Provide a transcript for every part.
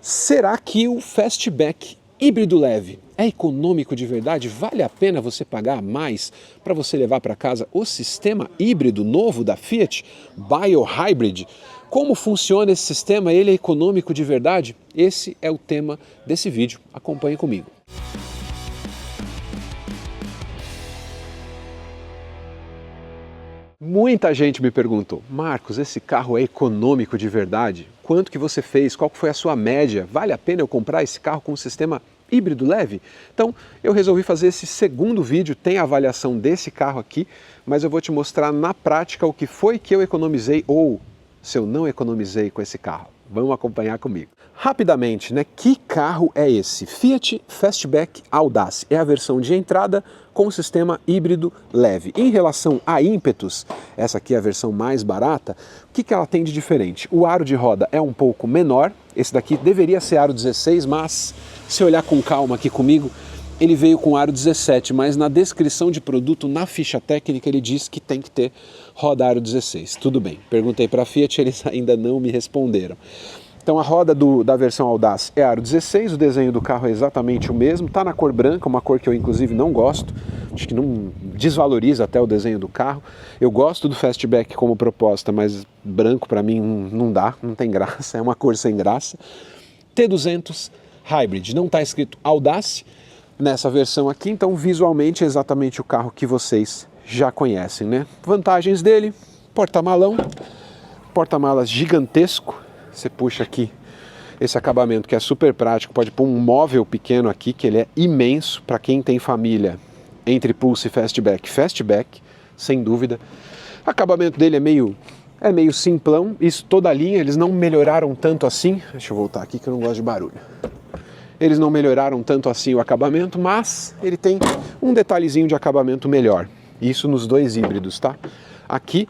Será que o Fastback híbrido leve é econômico de verdade? Vale a pena você pagar mais para você levar para casa o sistema híbrido novo da Fiat, Biohybrid? Como funciona esse sistema? Ele é econômico de verdade? Esse é o tema desse vídeo. Acompanhe comigo. Muita gente me perguntou: Marcos, esse carro é econômico de verdade? Quanto que você fez? Qual foi a sua média? Vale a pena eu comprar esse carro com um sistema híbrido leve? Então eu resolvi fazer esse segundo vídeo, tem a avaliação desse carro aqui, mas eu vou te mostrar na prática o que foi que eu economizei ou se eu não economizei com esse carro. Vamos acompanhar comigo. Rapidamente, né? Que carro é esse? Fiat Fastback Audace. É a versão de entrada com o sistema híbrido leve. Em relação a ímpetos, essa aqui é a versão mais barata, o que ela tem de diferente? O aro de roda é um pouco menor, esse daqui deveria ser aro 16, mas se olhar com calma aqui comigo, ele veio com aro 17, mas na descrição de produto, na ficha técnica, ele diz que tem que ter roda aro 16. Tudo bem, perguntei para a Fiat, eles ainda não me responderam. Então a roda da versão Audace é aro 16, o desenho do carro é exatamente o mesmo, está na cor branca, uma cor que eu inclusive não gosto, acho que não desvaloriza até o desenho do carro. Eu gosto do Fastback como proposta, mas branco para mim não dá, não tem graça, é uma cor sem graça. T200 Hybrid, não está escrito Audace nessa versão aqui, então visualmente é exatamente o carro que vocês já conhecem, né? Vantagens dele: porta-malão, porta-malas gigantesco. Você puxa aqui esse acabamento que é super prático, pode pôr um móvel pequeno aqui, que ele é imenso para quem tem família entre Pulse e Fastback, sem dúvida. O acabamento dele é meio simplão, isso toda a linha, eles não melhoraram tanto assim. Deixa eu voltar aqui que eu não gosto de barulho. Eles não melhoraram tanto assim o acabamento, mas ele tem um detalhezinho de acabamento melhor. Isso nos dois híbridos, tá? Aqui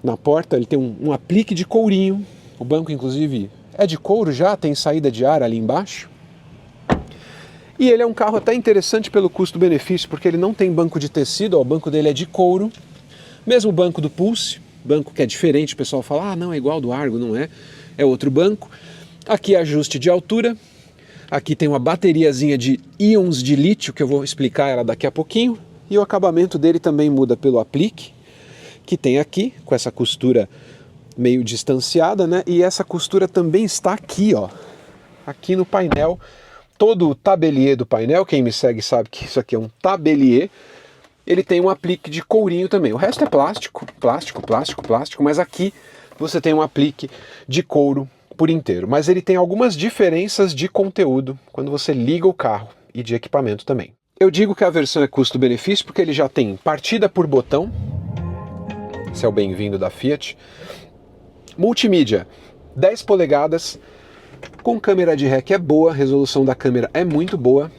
na porta ele tem um aplique de courinho. O banco, inclusive, é de couro já, tem saída de ar ali embaixo. E ele é um carro até interessante pelo custo-benefício, porque ele não tem banco de tecido, ó, o banco dele é de couro. Mesmo o banco do Pulse, banco que é diferente, o pessoal fala, ah, não, é igual do Argo, não é, é outro banco. Aqui ajuste de altura, aqui tem uma bateriazinha de íons de lítio, que eu vou explicar ela daqui a pouquinho. E o acabamento dele também muda pelo aplique, que tem aqui, com essa costura meio distanciada, né? E essa costura também está aqui, ó, aqui no painel. Todo o tabelier do painel, quem me segue sabe que isso aqui é um tabelier, ele tem um aplique de courinho também. O resto é plástico, mas aqui você tem um aplique de couro por inteiro. Mas ele tem algumas diferenças de conteúdo quando você liga o carro e de equipamento também. Eu digo que a versão é custo-benefício porque ele já tem partida por botão, esse é o bem-vindo da Fiat. Multimídia, 10 polegadas, com câmera de ré que é boa, a resolução da câmera é muito boa.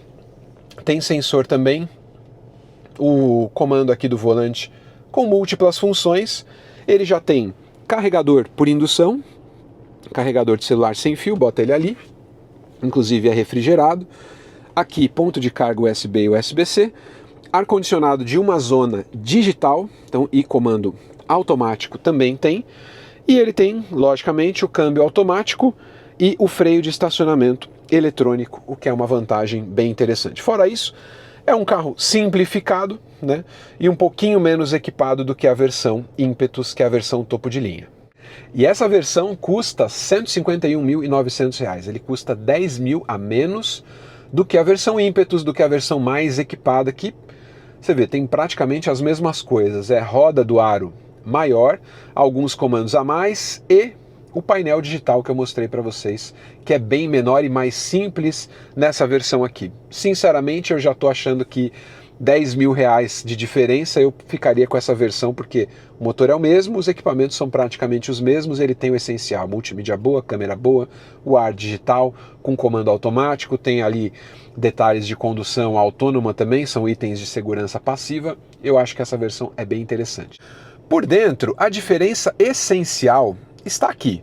Tem sensor também, o comando aqui do volante com múltiplas funções. Ele já tem carregador por indução, carregador de celular sem fio, bota ele ali, inclusive é refrigerado. Aqui ponto de carga USB e USB-C, ar-condicionado de uma zona digital, então, e comando automático também tem. E ele tem, logicamente, o câmbio automático e o freio de estacionamento eletrônico, o que é uma vantagem bem interessante. Fora isso, é um carro simplificado, né, e um pouquinho menos equipado do que a versão Impetus, que é a versão topo de linha. E essa versão custa R$ 151.900. Ele custa 10 mil a menos do que a versão Impetus, do que a versão mais equipada, que você vê, tem praticamente as mesmas coisas. É roda do aro maior, alguns comandos a mais e o painel digital que eu mostrei para vocês, que é bem menor e mais simples nessa versão aqui. Sinceramente, eu já estou achando que 10 mil reais de diferença eu ficaria com essa versão, porque o motor é o mesmo, os equipamentos são praticamente os mesmos, ele tem o essencial, multimídia boa, câmera boa, o ar digital com comando automático, tem ali detalhes de condução autônoma também, são itens de segurança passiva. Eu acho que essa versão é bem interessante. Por dentro, a diferença essencial está aqui,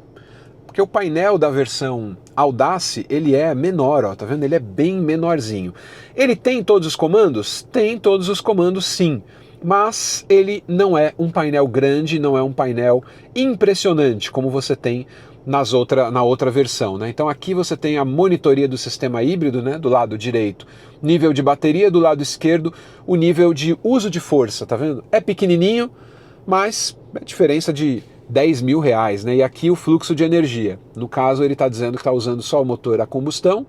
porque o painel da versão Audace, ele é menor, ó, tá vendo? Ele é bem menorzinho. Ele tem todos os comandos? Tem todos os comandos, sim, mas ele não é um painel grande, não é um painel impressionante, como você tem na outra versão, né? Então aqui você tem a monitoria do sistema híbrido, né, do lado direito, nível de bateria, do lado esquerdo, o nível de uso de força, tá vendo? É pequenininho, mas é diferença de 10 mil reais, né? E aqui o fluxo de energia. No caso, ele está dizendo que está usando só o motor a combustão,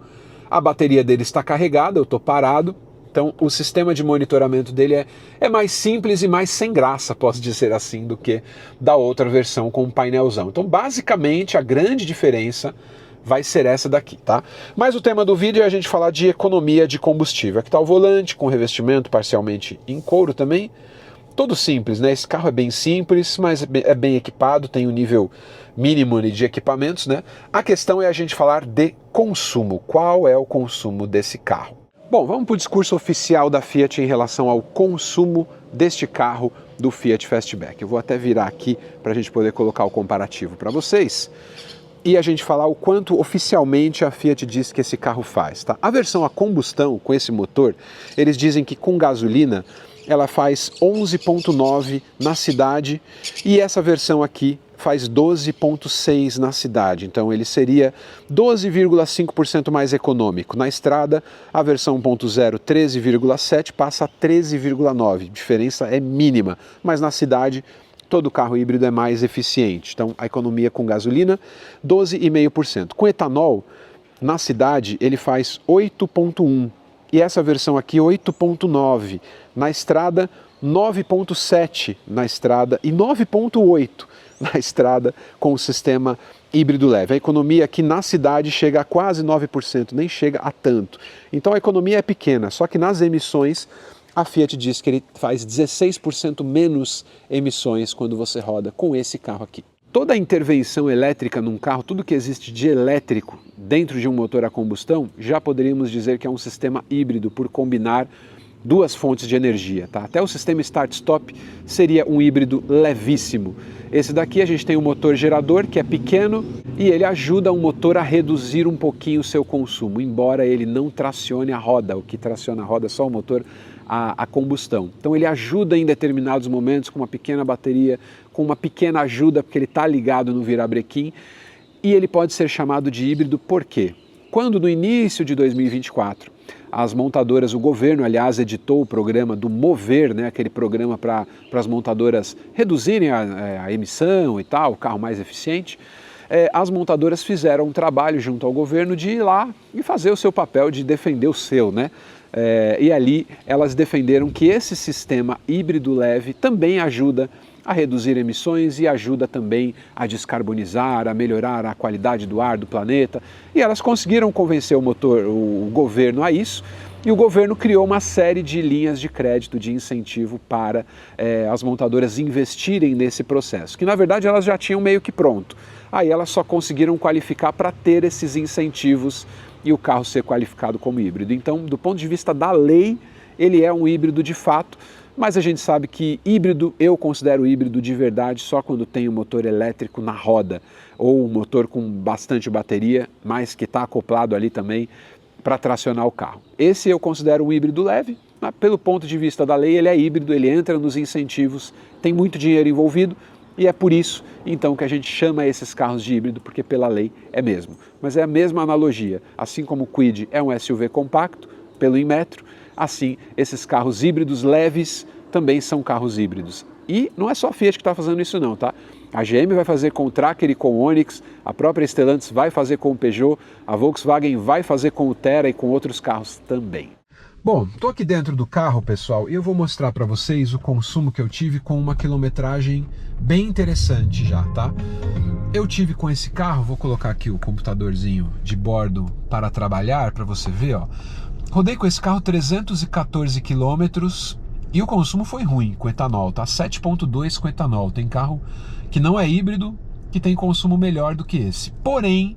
a bateria dele está carregada, eu estou parado. Então o sistema de monitoramento dele é mais simples e mais sem graça, posso dizer assim, do que da outra versão com o painelzão. Então basicamente a grande diferença vai ser essa daqui, tá? Mas o tema do vídeo é a gente falar de economia de combustível. Aqui está o volante com revestimento parcialmente em couro também. Todo simples, né? Esse carro é bem simples, mas é bem equipado, tem um nível mínimo de equipamentos, né? A questão é a gente falar de consumo. Qual é o consumo desse carro? Bom, vamos para o discurso oficial da Fiat em relação ao consumo deste carro do Fiat Fastback. Eu vou até virar aqui para a gente poder colocar o comparativo para vocês e a gente falar o quanto oficialmente a Fiat diz que esse carro faz, tá? A versão a combustão com esse motor, eles dizem que com gasolina ela faz 11,9 na cidade e essa versão aqui faz 12,6 na cidade, então ele seria 12,5% mais econômico. Na estrada, a versão 1.0 13,7 passa a 13,9, diferença é mínima, mas na cidade todo carro híbrido é mais eficiente. Então a economia com gasolina, 12,5%. Com etanol, na cidade ele faz 8,1 e essa versão aqui 8,9. Na estrada, 9,7 na estrada e 9,8 na estrada com o sistema híbrido leve. A economia aqui na cidade chega a quase 9%, nem chega a tanto. Então a economia é pequena, só que nas emissões a Fiat diz que ele faz 16% menos emissões quando você roda com esse carro aqui. Toda a intervenção elétrica num carro, tudo que existe de elétrico dentro de um motor a combustão, já poderíamos dizer que é um sistema híbrido por combinar duas fontes de energia, tá? Até o sistema start-stop seria um híbrido levíssimo. Esse daqui a gente tem um motor gerador que é pequeno e ele ajuda o motor a reduzir um pouquinho o seu consumo, embora ele não tracione a roda. O que traciona a roda é só o motor a combustão. Então ele ajuda em determinados momentos com uma pequena bateria, com uma pequena ajuda porque ele está ligado no virabrequim e ele pode ser chamado de híbrido por quê? Quando no início de 2024 as montadoras, o governo, aliás, editou o programa do Mover, né, aquele programa para as montadoras reduzirem a emissão e tal, o carro mais eficiente, as montadoras fizeram um trabalho junto ao governo de ir lá e fazer o seu papel de defender o seu, né? E ali elas defenderam que esse sistema híbrido leve também ajuda a reduzir emissões e ajuda também a descarbonizar, a melhorar a qualidade do ar do planeta. E elas conseguiram convencer o governo a isso, e o governo criou uma série de linhas de crédito, de incentivo para as montadoras investirem nesse processo, que na verdade elas já tinham meio que pronto. Aí elas só conseguiram qualificar para ter esses incentivos e o carro ser qualificado como híbrido. Então, do ponto de vista da lei, ele é um híbrido de fato, mas a gente sabe que híbrido, eu considero híbrido de verdade só quando tem um motor elétrico na roda, ou um motor com bastante bateria, mas que está acoplado ali também para tracionar o carro. Esse eu considero um híbrido leve, mas pelo ponto de vista da lei ele é híbrido, ele entra nos incentivos, tem muito dinheiro envolvido, e é por isso, então, que a gente chama esses carros de híbrido, porque pela lei é mesmo. Mas é a mesma analogia, assim como o Kwid é um SUV compacto, pelo Inmetro, assim, esses carros híbridos leves também são carros híbridos. E não é só a Fiat que está fazendo isso não, tá? A GM vai fazer com o Tracker e com o Onix, a própria Stellantis vai fazer com o Peugeot, a Volkswagen vai fazer com o Terra e com outros carros também. Bom, estou aqui dentro do carro, pessoal, e eu vou mostrar para vocês o consumo que eu tive com uma quilometragem bem interessante já, tá? Eu tive com esse carro, vou colocar aqui o computadorzinho de bordo para trabalhar, para você ver, ó. Rodei com esse carro 314 quilômetros e o consumo foi ruim com etanol, tá? 7,2 com etanol. Tem carro que não é híbrido, que tem consumo melhor do que esse. Porém,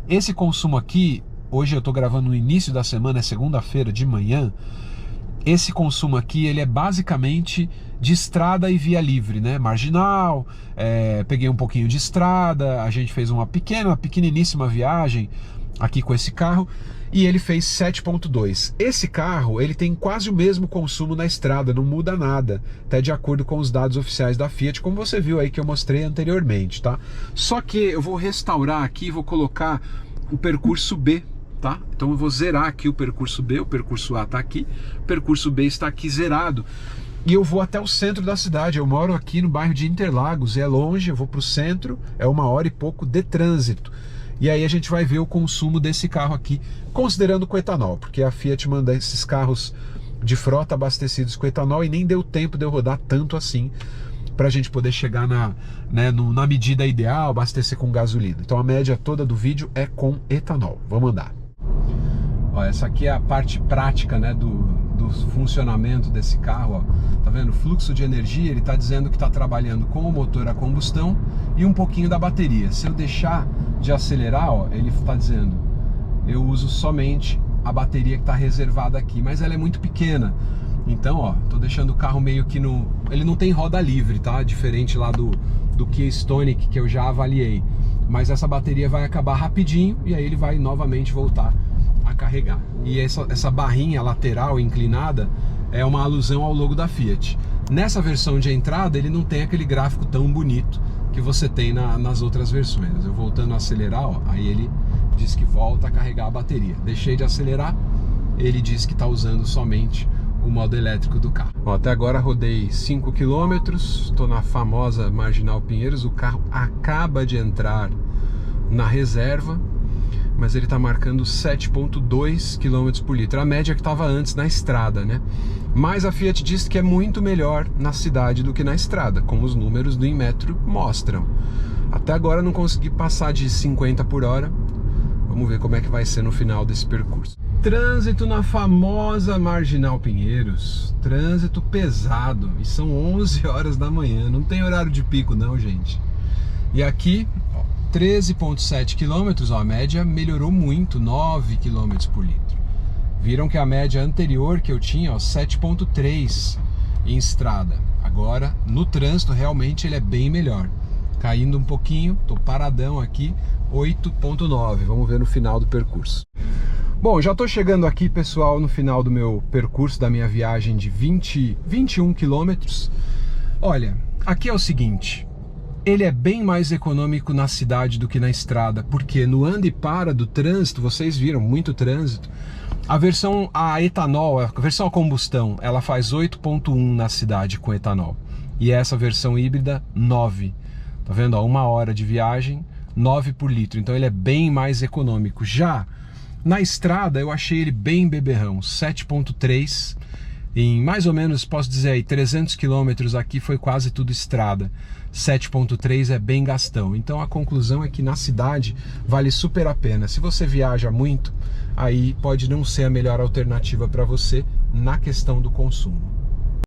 esse consumo aqui, hoje eu estou gravando no início da semana, é segunda-feira de manhã, esse consumo aqui ele é basicamente de estrada e via livre, né? Marginal, peguei um pouquinho de estrada, a gente fez uma pequeniníssima viagem aqui com esse carro, e ele fez 7.2. Esse carro, ele tem quase o mesmo consumo na estrada, não muda nada, até de acordo com os dados oficiais da Fiat, como você viu aí que eu mostrei anteriormente, tá? Só que eu vou restaurar aqui, vou colocar o percurso B, tá? Então eu vou zerar aqui o percurso B, o percurso A tá aqui, o percurso B está aqui zerado. E eu vou até o centro da cidade, eu moro aqui no bairro de Interlagos, é longe, eu vou para o centro, é 1h e pouco de trânsito. E aí a gente vai ver o consumo desse carro aqui, considerando com etanol, porque a Fiat manda esses carros de frota abastecidos com etanol e nem deu tempo de eu rodar tanto assim para a gente poder chegar na medida ideal, abastecer com gasolina. Então a média toda do vídeo é com etanol. Vamos andar. Ó, essa aqui é a parte prática, né, do funcionamento desse carro. Ó. Tá vendo? O fluxo de energia, ele está dizendo que está trabalhando com o motor a combustão e um pouquinho da bateria. Se eu deixar de acelerar, ó, ele está dizendo, eu uso somente a bateria que está reservada aqui, mas ela é muito pequena. Então, ó, tô deixando o carro meio que no... Ele não tem roda livre, tá? Diferente lá do Kia Stonic, que eu já avaliei. Mas essa bateria vai acabar rapidinho e aí ele vai novamente voltar a carregar. E essa barrinha lateral inclinada é uma alusão ao logo da Fiat. Nessa versão de entrada, ele não tem aquele gráfico tão bonito que você tem nas outras versões. Eu voltando a acelerar, ó, aí ele diz que volta a carregar a bateria. Deixei de acelerar, ele diz que está usando somente o modo elétrico do carro. Bom, até agora rodei 5 km, estou na famosa Marginal Pinheiros, o carro acaba de entrar na reserva, mas ele está marcando 7.2 km por litro, a média que estava antes na estrada, né? Mas a Fiat diz que é muito melhor na cidade do que na estrada, como os números do Inmetro mostram. Até agora não consegui passar de 50 por hora, vamos ver como é que vai ser no final desse percurso. Trânsito na famosa Marginal Pinheiros, trânsito pesado, e são 11 horas da manhã, não tem horário de pico não, gente. E aqui, 13.7 km, a média melhorou muito, 9 km por litro. Viram que a média anterior que eu tinha, 7.3 em estrada. Agora, no trânsito, realmente ele é bem melhor. Caindo um pouquinho, tô paradão aqui, 8.9. Vamos ver no final do percurso. Bom, já tô chegando aqui, pessoal, no final do meu percurso, da minha viagem de 21 quilômetros. Olha, aqui é o seguinte, ele é bem mais econômico na cidade do que na estrada, porque no anda e para do trânsito, vocês viram, muito trânsito, a versão a etanol, a versão a combustão, ela faz 8.1 na cidade com etanol, e essa versão híbrida, 9. Tá vendo? Ó, 1 hora de viagem, 9 por litro, então ele é bem mais econômico. Já na estrada eu achei ele bem beberrão, 7.3, em mais ou menos, posso dizer aí, 300 quilômetros aqui foi quase tudo estrada. 7.3 é bem gastão. Então a conclusão é que na cidade vale super a pena. Se você viaja muito, aí pode não ser a melhor alternativa para você na questão do consumo.